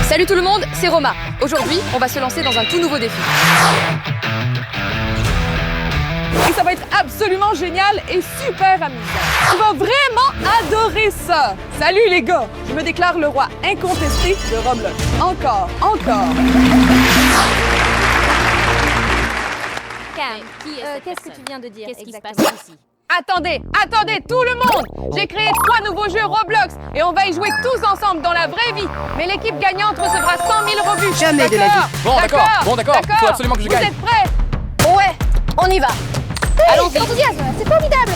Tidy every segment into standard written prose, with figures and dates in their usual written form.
Salut tout le monde, c'est Roma. Aujourd'hui, on va se lancer dans un tout nouveau défi. Et ça va être absolument génial et super amusant. Tu vas vraiment adorer ça. Salut les gars, je me déclare le roi incontesté de Roblox. Encore. Cam, qu'est-ce que tu viens de dire? Qu'est-ce qui se passe exactement ici? Attendez, tout le monde! J'ai créé 3 nouveaux jeux Roblox et on va y jouer tous ensemble dans la vraie vie. Mais l'équipe gagnante recevra 100 000 rebuts. Jamais de la vie. Bon, d'accord. Il faut absolument que je gagne. Vous êtes prêts? Ouais, on y va. Allons-y. Enthousiasme, c'est formidable.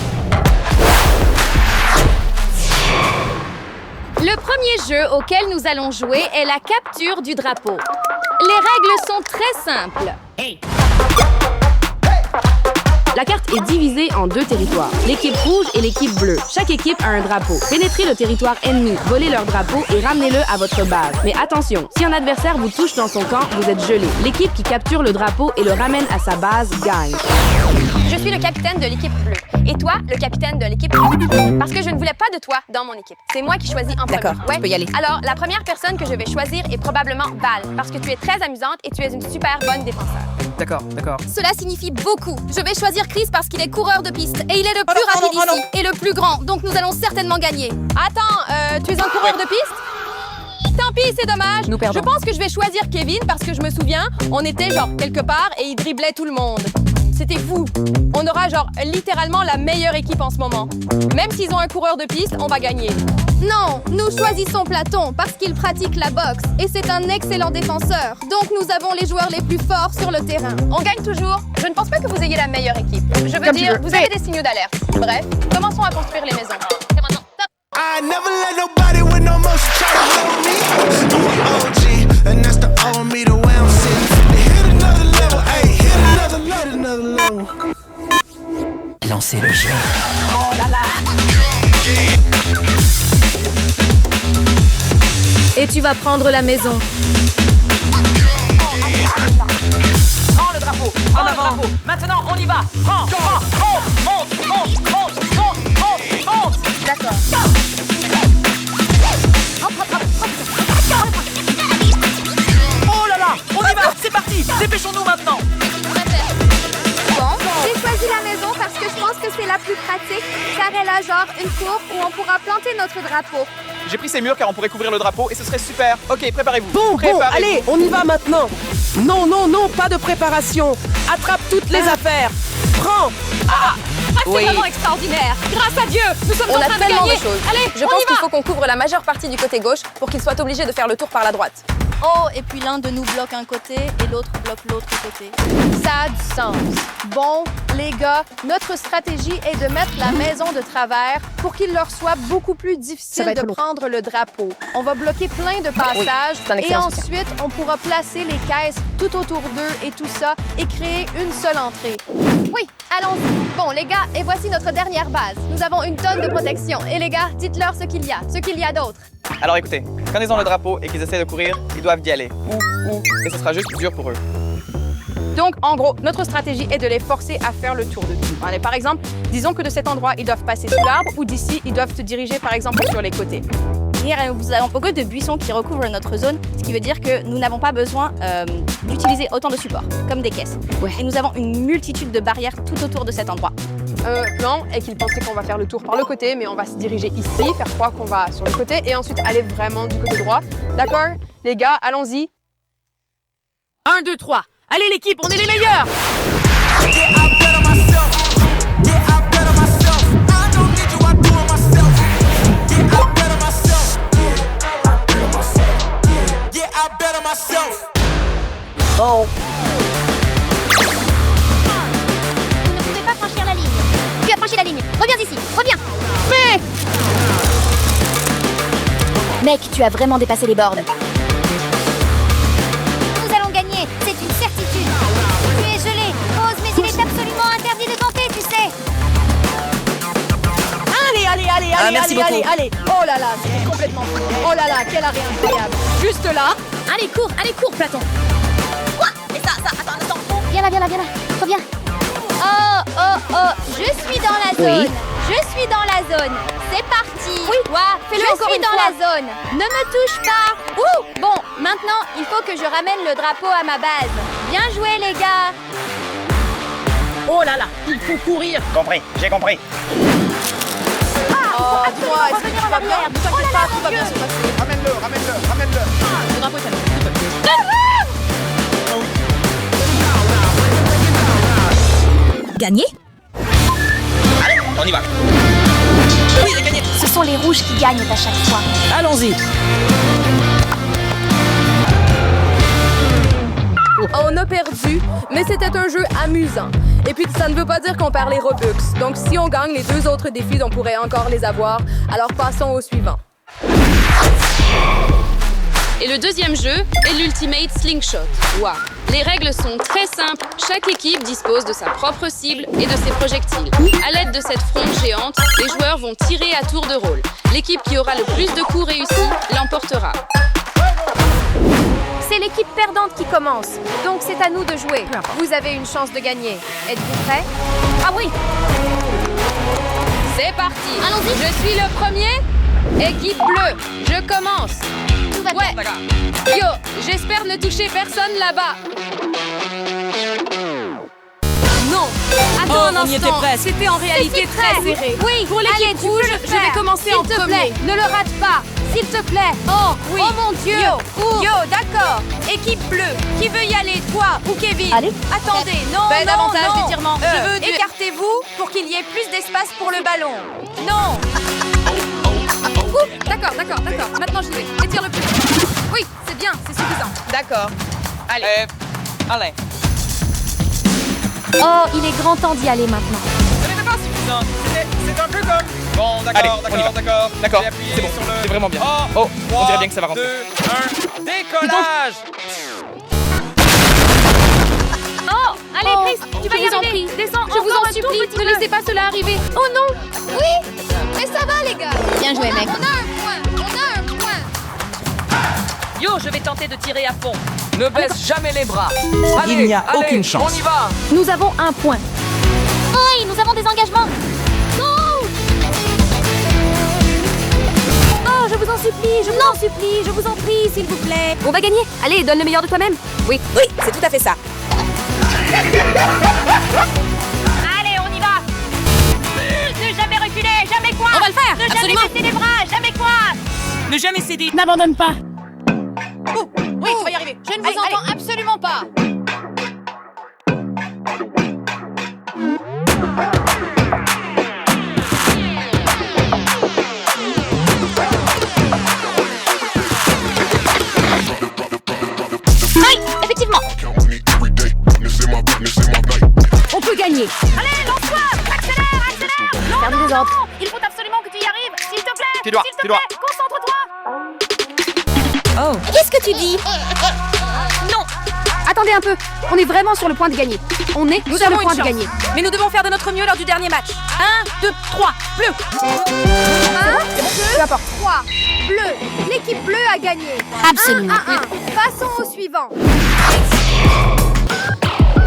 Le premier jeu auquel nous allons jouer est la capture du drapeau. Les règles sont très simples. La carte est divisée en 2 territoires, l'équipe rouge et l'équipe bleue. Chaque équipe a un drapeau. Pénétrez le territoire ennemi, volez leur drapeau et ramenez-le à votre base. Mais attention, si un adversaire vous touche dans son camp, vous êtes gelé. L'équipe qui capture le drapeau et le ramène à sa base gagne. Je suis le capitaine de l'équipe bleue. Et toi, le capitaine de l'équipe rouge. Parce que je ne voulais pas de toi dans mon équipe. C'est moi qui choisis en premier. D'accord, tu peux y aller. Alors, la première personne que je vais choisir est probablement Val. Parce que tu es très amusante et tu es une super bonne défenseur. D'accord. Cela signifie beaucoup. Je vais choisir Chris parce qu'il est coureur de piste et il est le plus rapide ici et le plus grand, donc nous allons certainement gagner. Attends, tu es un coureur de piste? Tant pis, c'est dommage. Nous perdons. Je pense que je vais choisir Kevin parce que je me souviens, on était genre quelque part et il driblait tout le monde. C'était fou. On aura genre littéralement la meilleure équipe en ce moment. Même s'ils ont un coureur de piste, on va gagner. Non, nous choisissons Platon parce qu'il pratique la boxe et c'est un excellent défenseur. Donc nous avons les joueurs les plus forts sur le terrain. On gagne toujours. Je ne pense pas que vous ayez la meilleure équipe. Je veux Comme tu dire, veux. vous avez des signaux d'alerte. Bref, commençons à construire les maisons. C'est maintenant. Top. I never let nobody with no motion try to hold me. I'm an OG, and that's the old me, the way I'm sitting. Hit another level, ayy, hit another level. Lancez le jeu. Et tu vas prendre la maison. Prends le drapeau. En avant. Maintenant, on y va. Prends. Monte. D'accord. Oh là là, on y va. C'est parti. Dépêchons-nous maintenant. Bon, j'ai choisi la maison parce que je pense que c'est la plus pratique car elle a genre une cour où on pourra planter notre drapeau. J'ai pris ces murs car on pourrait couvrir le drapeau et ce serait super. Ok, préparez-vous. Bon, allez, on y va maintenant. Non, pas de préparation. Attrape toutes les affaires. Prends. C'est vraiment extraordinaire. Grâce à Dieu, nous sommes en On a train de tellement gagner. de choses. Allez, Je on pense y qu'il va. faut qu'on couvre la majeure partie du côté gauche pour qu'ils soient obligés de faire le tour par la droite. Oh, et puis l'un de nous bloque un côté et l'autre bloque l'autre côté. Ça a du sens. Bon, les gars, notre stratégie est de mettre la maison de travers pour qu'il leur soit beaucoup plus Ça difficile va être de long. prendre le drapeau. On va bloquer plein de passages c'est un et excellent soutien. ensuite, on pourra placer les caisses tout autour d'eux et tout ça et créer une seule entrée. Oui, allons-y. Bon, les gars, et voici notre dernière base. Nous avons une tonne de protection. Et les gars, dites-leur ce qu'il y a d'autre. Alors écoutez, quand ils ont le drapeau et qu'ils essaient de courir, ils doivent y aller. Et ce sera juste dur pour eux. Donc, en gros, notre stratégie est de les forcer à faire le tour de tout. Allez, par exemple, disons que de cet endroit, ils doivent passer sous l'arbre ou d'ici, ils doivent se diriger, par exemple, sur les côtés. Nous avons beaucoup de buissons qui recouvrent notre zone, ce qui veut dire que nous n'avons pas besoin d'utiliser autant de supports, comme des caisses. Et nous avons une multitude de barrières tout autour de cet endroit. Plan est qu'ils penseraient qu'on va faire le tour par le côté, mais on va se diriger ici, faire croire qu'on va sur le côté et ensuite aller vraiment du côté droit. D'accord? Les gars, allons-y. 1, 2, 3. Allez l'équipe, on est les meilleurs. Vous Oh. ne pouvez pas franchir la ligne. Tu as franchi la ligne. Reviens ici. Reviens. Mec, tu as vraiment dépassé les bornes. Nous allons gagner. C'est une certitude. Tu es gelé. Pause, mais il est absolument interdit de tenter, tu sais. Allez. Oh là là, c'est complètement fou. Oh là là, quel arrêt incroyable. Juste là. Allez, cours, Platon. Viens là. Reviens. Oh. Je suis dans la zone. C'est parti. Oui, fais-le encore Je suis une dans fois. la zone. Ne me touche pas. Bon, Maintenant, il faut que je ramène le drapeau à ma base. Bien joué, les gars! Oh là là, il faut courir. Compris, j'ai compris. Oh, dis-moi, est-ce que tu vas bien? Ne t'inquiète pas, tout va bien se passer. Ramène-le. Le drapeau est à nous. Gagné? Allez, on y va. Oui, j'ai gagné. Ce sont les rouges qui gagnent à chaque fois. Allons-y. On a perdu, mais c'était un jeu amusant. Et puis, ça ne veut pas dire qu'on perd les Robux. Donc, si on gagne les 2 autres défis, on pourrait encore les avoir. Alors, passons au suivant. Et le deuxième jeu est l'Ultimate Slingshot. Wow. Les règles sont très simples. Chaque équipe dispose de sa propre cible et de ses projectiles. À l'aide de cette fronde géante, les joueurs vont tirer à tour de rôle. L'équipe qui aura le plus de coups réussis l'emportera. C'est l'équipe perdante qui commence, donc c'est à nous de jouer. Vous avez une chance de gagner. Êtes-vous prêts? Ah oui! C'est parti. Allons-y. Je suis le premier. Équipe bleue, je commence. Tout va Ouais. bien. Yo, j'espère ne toucher personne là-bas. Non! Attends un instant, c'était en réalité très serré. Oui, Pour l'équipe rouge, je vais commencer en S'il te premier. plaît, ne le rate pas. S'il te plaît. Oh, Oui. oh mon Dieu. Yo, d'accord. Équipe bleue, qui veut y aller, toi ou Kevin? Allez. Attendez, non, Fais davantage non. d'étirements. Je veux écartez-vous pour qu'il y ait plus d'espace pour le ballon. Non. D'accord. Maintenant j'y vais. Étire le plus. Oui, c'est bien, c'est suffisant. D'accord. Allez. Allez. Oh, il est grand temps d'y aller maintenant. Ce n'était pas suffisant. C'est un peu comme... Bon, Allez, d'accord. on y va. D'accord, c'est bon, c'est vraiment bien. Oh, on dirait bien que ça va rentrer. 2, 1, décollage. Oh, allez, Chris, tu vas y Je vous en arriver. prie. Descends, Je vous en supplie, ne laissez pas cela arriver. Oh non. Oui, mais ça va les gars. Bien joué, mec. On a un point. Yo, je vais tenter de tirer à fond. Ne baisse jamais les bras. Allez, Il n'y a allez, aucune chance. On y va. Nous avons un point. Oui, nous avons des engagements. Oh, je vous en supplie, je vous en prie, s'il vous plaît. On va gagner. Allez, donne le meilleur de toi-même. Oui. Oui, c'est tout à fait ça. Allez, on y va. Ne jamais reculer, jamais quoi. On va le faire, Ne absolument. jamais baisser les bras, jamais quoi. Ne jamais céder. N'abandonne pas. Oui, tu vas y arriver. Je ne vous entends absolument pas. Oui, effectivement. On peut gagner. Allez, lance-toi. Accélère. Gardez les ordres. Non, il faut absolument que tu y arrives. S'il te plaît. Tu dois, S'il te tu dois. plaît, concentre-toi. Qu'est-ce que tu dis? Attendez un peu. On est vraiment sur le point de gagner. On est Nous sur le avons point une de chance. gagner. Mais nous devons faire de notre mieux lors du dernier match. 1, 2, 3, bleu. 1, 2, 3. Bleu. L'équipe bleue a gagné. Absolument. 1 à 1. Passons au suivant.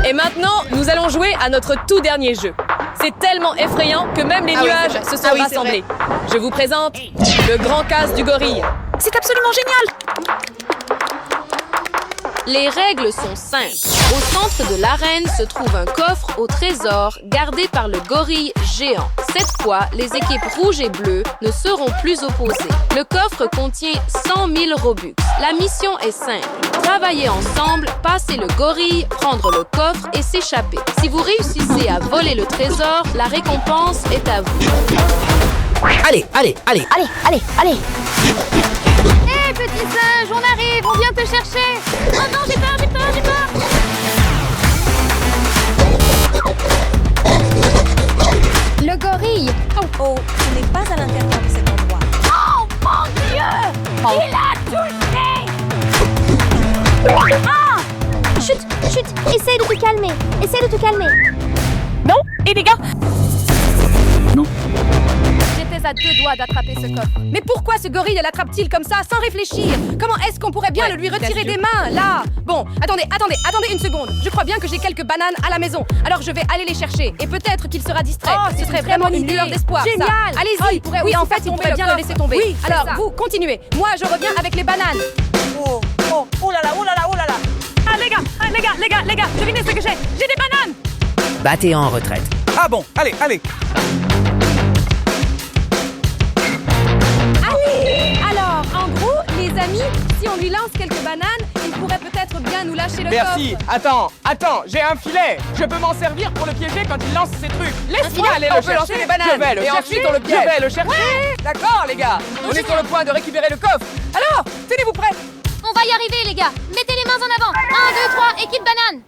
Et maintenant, nous allons jouer à notre tout dernier jeu. C'est tellement effrayant que même les nuages se sont rassemblés. Je vous présente le grand casse du gorille. C'est absolument génial! Les règles sont simples. Au centre de l'arène se trouve un coffre au trésor gardé par le gorille géant. Cette fois, les équipes rouges et bleues ne seront plus opposées. Le coffre contient 100 000 Robux. La mission est simple. Travailler ensemble, passer le gorille, prendre le coffre et s'échapper. Si vous réussissez à voler le trésor, la récompense est à vous. Allez. Allez. Hé, petit singe, on arrive. On vient te chercher. Oh non, j'ai peur. Le gorille. Oh, ce n'est pas à l'intérieur de cet endroit. Oh mon Dieu! Il a touché! Ah! Chut, essaye de te calmer. Non? Et les gars? J'étais à 2 doigts d'attraper ce coffre. Mais pourquoi ce gorille l'attrape-t-il comme ça, sans réfléchir? Comment est-ce qu'on pourrait bien le lui retirer des mains, là? Bon, attendez une seconde. Je crois bien que j'ai quelques bananes à la maison. Alors je vais aller les chercher. Et peut-être qu'il sera distrait. Ce serait vraiment une lueur d'espoir, ça. Génial. Allez-y. Oui, en fait, il pourrait bien le laisser tomber. Oui, alors, ça. vous, continuez. Moi, je reviens avec les bananes. Oh, les gars, devinez ce que j'ai. J'ai des bananes. Battez en retraite. Ah bon, allez, allez. Alors, en gros, les amis, si on lui lance quelques bananes, il pourrait peut-être bien nous lâcher le Merci. coffre. Attends, j'ai un filet. Je peux m'en servir pour le piéger quand il lance ses trucs. Laisse-moi aller on le peut chercher. lancer les bananes. Je vais le Et chercher. ensuite, on le piège. Je vais le chercher. D'accord, les gars. On est sur le point de récupérer le coffre. Alors, tenez-vous prêts. On va y arriver, les gars. Mettez les mains en avant. 1, 2, 3, équipe banane.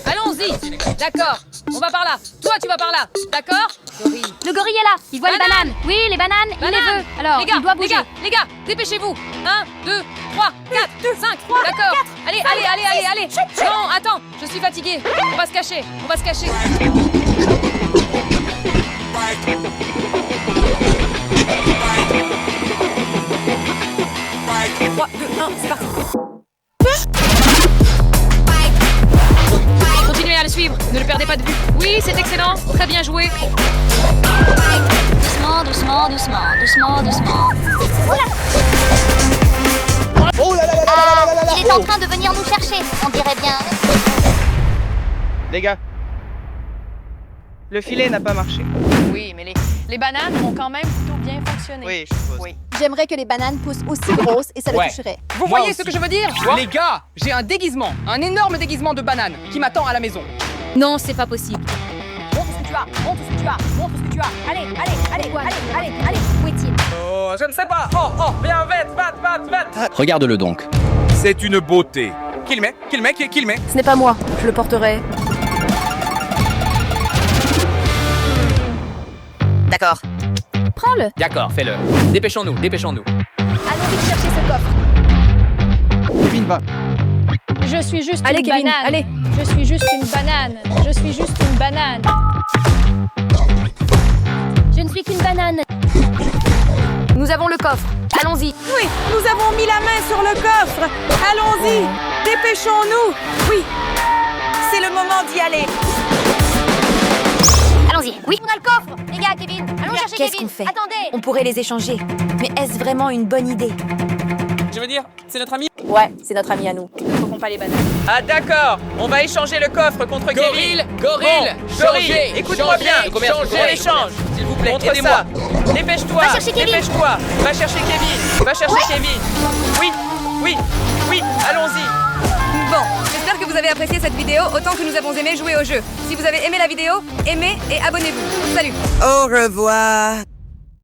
Allons-y. D'accord. On va par là. Toi, tu vas par là. D'accord? Le gorille est là. Il voit les bananes. Oui, les bananes, il les veut. Alors, les gars, il doit bouger. les gars, dépêchez-vous. 1, 2, 3, 4, 5. D'accord. Allez. Non, attends, je suis fatiguée. On va se cacher. 3, 2, 1, c'est parti. Continuez à le suivre, ne le perdez pas de vue. Oui, c'est excellent, très bien joué. Doucement. Il est en train de venir nous chercher, on dirait bien. Les gars, le filet n'a pas marché. Oui, mais les bananes ont quand même plutôt bien fonctionné. Oui, je suppose. Oui. J'aimerais que les bananes poussent aussi grosses et ça le Ouais. toucherait. Vous Moi voyez aussi. ce que je veux dire? Les gars, j'ai un déguisement, un énorme déguisement de banane qui m'attend à la maison. Non, c'est pas possible. Montre ce que tu as. Allez. Où est-il? Oh, je ne sais pas. Oh, viens, vite. Regarde-le donc. C'est une beauté. Qui le met? Ce n'est pas moi, je le porterai. D'accord. Prends-le. D'accord, fais-le. Dépêchons-nous. Allons vite chercher ce coffre. Kevin, va. Je suis juste Allez, une Kevin, banane. allez. Je suis juste une banane. Je ne suis qu'une banane. Nous avons le coffre, allons-y. Oui, nous avons mis la main sur le coffre. Allons-y, dépêchons-nous. Oui, c'est le moment d'y aller. Allons-y. Oui. On a le coffre. Les gars, Kevin. Allons chercher Qu'est-ce Kevin. qu'on fait? Attendez. On pourrait les échanger. Mais est-ce vraiment une bonne idée? Je veux dire, c'est notre ami. Ouais, c'est notre ami à nous. Ne faut pas les bananes. Ah d'accord, on va échanger le coffre contre Kevin. Gorille, Chérie, écoute-moi bien. On échange. S'il vous plaît, Montre aidez-moi. ça. Dépêche-toi. Va chercher Kevin. Dépêche-toi. Va chercher Kevin. Oui, allons-y. Bon, j'espère que vous avez apprécié cette vidéo autant que nous avons aimé jouer au jeu. Si vous avez aimé la vidéo, aimez et abonnez-vous. Salut. Au revoir.